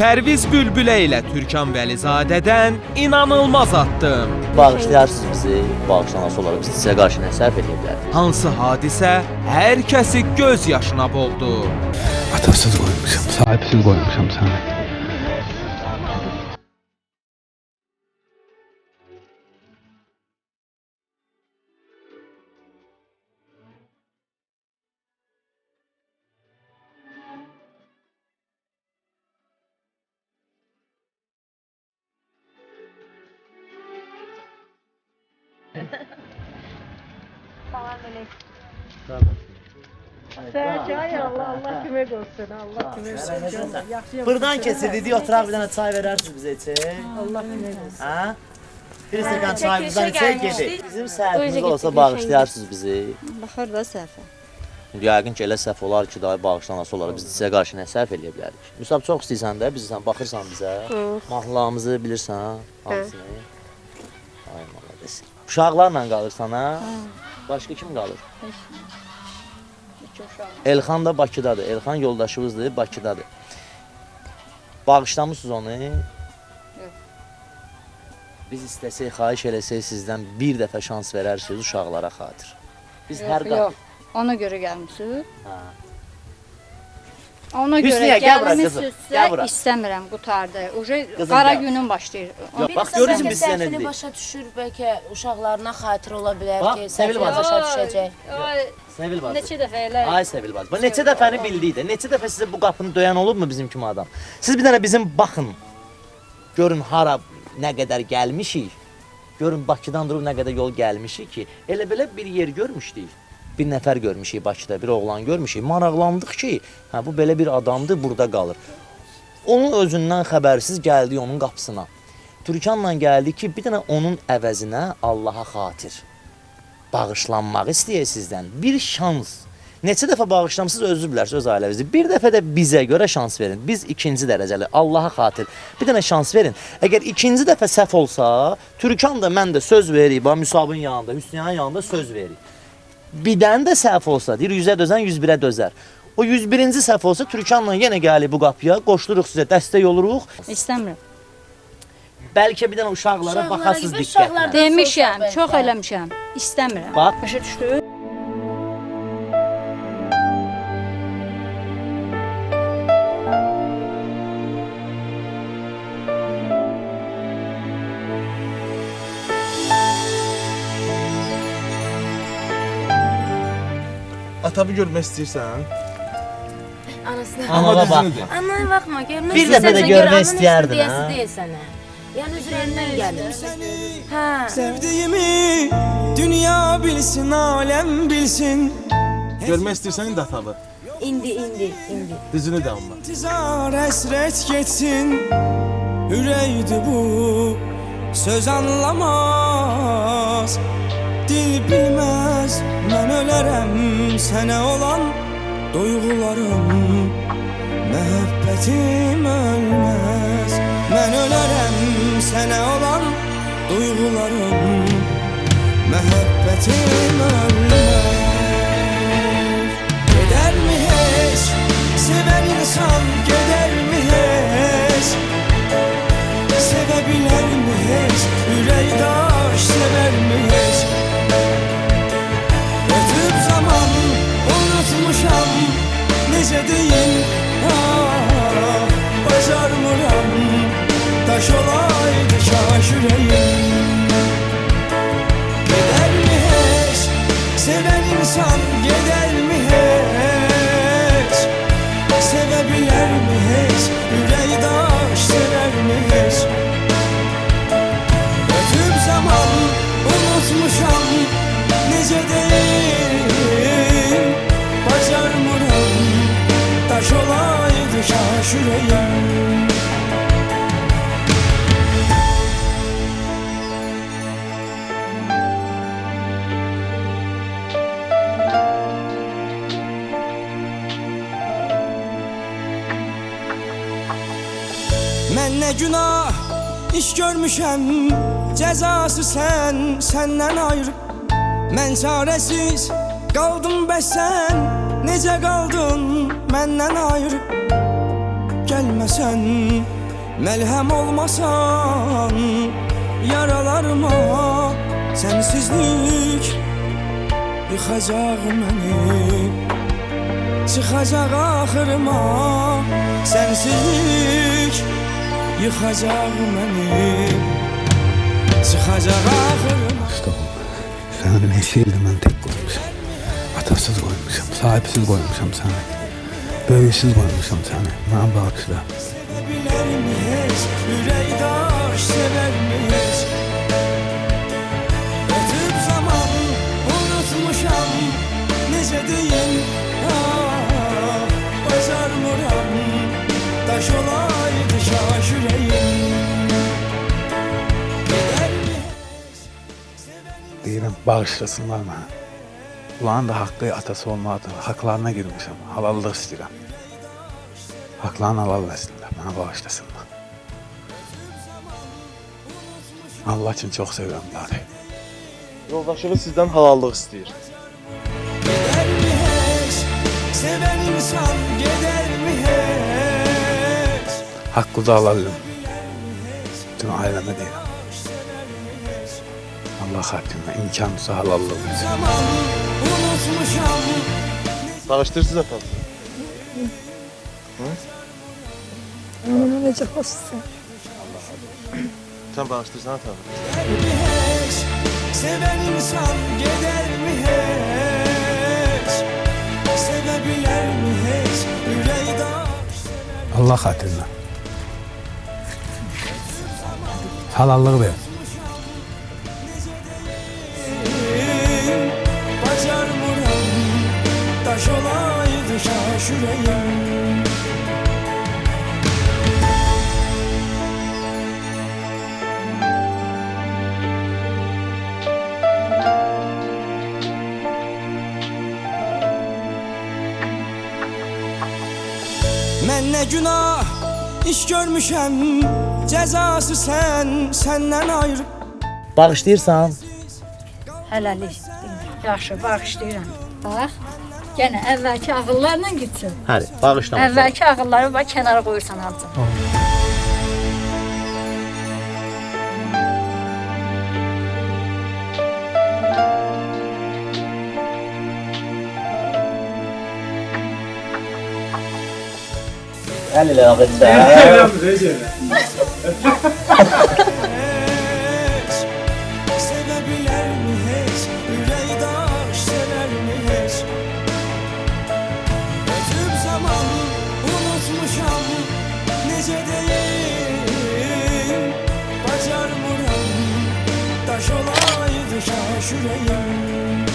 Pərviz Bülbülə ilə Türkan Vəlizadədən inanılmaz addım. Bağışlayarsınız bizi, bağışlanası olaraq biz sizə qarşı nə səhv edə bilərik? Hansı hadisə hər kəsi göz yaşına boğdu. Atasız qoymuşam, sahibsiz qoymuşam səni. Allah kömək olsun, Allah kömək olsun. Buradan kesildi, oturaq bir dənə çay verərsiniz bizə içək. Allah kömək olsun. Hə? Bir stəkan çayımızdan içək gedək. Bizim səhvimiz olsa bağışlayarsınız bizi. Baxır da səhvə. Yəqin ki, elə səhv olar ki, daha bağışlanası olaraq biz sizə qarşı nə səhv edə bilərik? Müsab, çox istəyirsən də, bizsən, baxırsan bizə. Mahnılarımızı bilirsən, hamısını. Ay, malades. Uşaqlarla qalırsan, hə? Başqa kim qalır? Elxan da Bakıdadır. Elxan yoldaşımızdır, Bakıdadır. Bağışlamışsınız onu? Yox. Biz istəsək, xahiş eləsək sizdən bir dəfə şans verərsiniz uşaqlara xatir. Biz hər Yox, ona görə gəlmişsiniz. Hə. Ona görə Hüsniyə, gəl bura qızım, gəl gəlmişsinizsə bura. istəmirəm qutardı. Qızım, Qara gəl. günün başlayır. Yox, bax görürsün biz sizə nə Səhvini dedik. başa düşür, bəlkə uşaqlarına xatir ola bilər Bax, ki, Sevil səhvini bacı. başa düşəcək. Sevil bacı. Neçə dəfə elə. Ay Sevil bacı. Neçə dəfəni bildik də. Neçə dəfə sizə bu qapını döyən olubmu bizim kimi adam? Siz bir dənə bizim baxın. Görün hara nə qədər gəlmişik. Görün Bakıdan durub nə qədər yol gəlmişik ki, elə belə bir yer görmüşdük. Bir nəfər görmüşük Bakıda, bir oğlan görmüşük. Maraqlandıq ki, hə bu belə bir adamdır, burada qalır. Onun özündən xəbərsiz gəldik onun qapısına. Türkanla gəldi ki, bir dənə onun əvəzinə Allaha xatir bağışlanmaq istəyir sizdən. Bir şans. Neçə dəfə bağışlamısınız özünüz bilərsiniz, öz ailənizdə. Bir dəfə də bizə görə şans verin. Biz ikinci dərəcəli, Allaha xatir. Bir dənə şans verin. Əgər ikinci dəfə səhv olsa, Türkan da mən də söz veririk, Müsabın yanında, Hüsniyanın yanında söz veririk. Bir dənə də səhv olsa, deyir 100-ə dözən 101-ə dözər. O 101-ci səhv olsa Türkanla yenə gəlib bu qapıya, qoşduruq sizə, dəstək oluruq. İstəmirəm. Bəlkə bir dənə uşaqlara baxasız gibi diqqətlə. uşaqlar- Demişəm, Bəlkə. çox eləmişəm. İstəmirəm. Bax. Başa düşdün? Atabı görmək istəyirsən? Anasına. Anama bax. Annaya baxma, görmək Bir dəfə də istəsən görmək gör, ananın istəyərdin, istəyəsi hə? deyil sənə. Yəni üzrəndən gəlir. Hə. Sevdiğimi dünya bilsin, alem bilsin. Görmək istəyirsən indi atabı? İndi. Düzünü də amma. İntizar esret geçsin. Üreydi bu söz anlamaz. Dil bilmez, ben ölərəm sənə olan duygularım. Məhəbbətim ölməz. Mən ölərəm sənə olan duygularım. Məhəbbətim ölməz. Gider mi hiç? Seven insan gider mi hiç? Sevebilir mi hiç? Yüreği daş sever mi hiç? Ötüp zaman unutmuşam. Nece deyin ah, bacarmıram. Taş olaydı kaş yüreğim. Gider mi hiç? Seven insan gider mi hiç? Sevebilir mi hiç? Yüreği daş sever mi hiç? Ötüp zaman unutmuşam. Nece değil bacarmıram. Taş olaydı kaş yüreğim. Mən nə günah iş görmüşəm, cəzası səndən ayrı. Mən çarəsiz qaldım bəs sən necə qaldın məndən ayrı. gelmesen, melhem olmasan yaralarıma, sensizlik yıkacak beni, çıkacak ahırıma, sensizlik yıkacak beni, çıkacak ahırıma. Stop. Səni neçə mən tek qoymuşam. Atasız qoymuşam, sahipsiz qoymuşam səni. Böyüksüz qoymuşam səni. Mənə bağışla. Sevebilir mi hiç, yüreğdaş sever mi hiç? Ötüp zaman unutmuşam, nece deyin, ah, bacarmıram. Taş olaydı şaş yüreğim. Gider mi Deyirəm, bağışlasınlar mənə. Ulanın da haqqı atası olmalıdır. Haqlarına girmişəm, halallıq istəyirəm. Haqlarını halal etsinlər, mənə bağışlasınlar. Allah üçün çox sevirəm bunları. Yoldaşınız sizdən halallıq istəyir. gider mi hiç? Seven insan gider mi hiç? Haqqı da alalım. Bütün ailəmə deyirəm. Allah xatirinə imkanısa halallıq etsin. Zaman unutmuşam. Bağışlayırsınız atanızı. Onu necə xoşsun? Sen bağışlayırsan atanı. Gider mi hiç? Seven insan gider mi hiç? Sevebilir mi hiç? Yüreğdaş Allah xatirinə. Halallıq ver. severim. Bacarmıram. Taş olaydı şaş yüreğim. Mən nə günah iş görmüşəm, cəzası səndən ayrı. Bağışlayırsan? Hələlik. Yaxşı, bağışlayıram. Bax, yenə əvvəlki ağıllarla gitsin. Həli, bağışlama. Əvvəlki ağılları bax kənara qoyursan alcın. Həli ilə ağıtsa. Hiç sevebilir mi hiç? Yüreğdaş sever mi hiç? Ötüp zaman unutmuşam, nece deyin, bacarmıram. Taş olaydı şaş yüreğim.